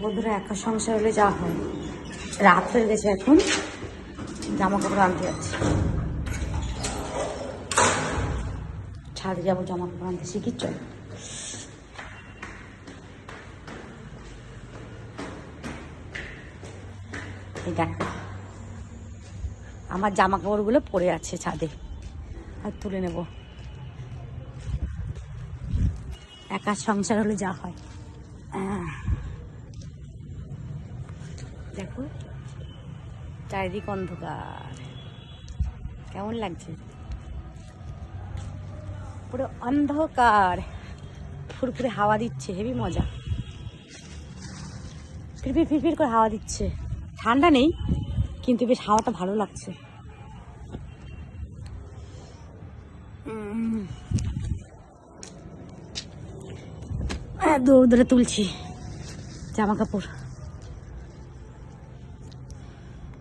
বন্ধুরা, একা সংসার হলে যা হয়। রাত হয়ে গেছে, এখন জামা কাপড় আনতে যাচ্ছি। ছাদে যাবো জামা কাপড় আনতে, শিখির চল। এই দেখো আমার জামা কাপড়গুলো পড়ে আছে ছাদে, আর তুলে নেব। একা সংসার হলে যা হয়। দেখো চারিদিক অন্ধকার, কেমন লাগছে? পুরো অন্ধকার, ফুরফুরে হাওয়া দিচ্ছে, হেভি মজা। ফিরফির ফিরফির করে হাওয়া দিচ্ছে, ঠান্ডা নেই কিন্তু বেশ হাওয়াটা ভালো লাগছে। দৌড় ধরে তুলছি জামা কাপড়।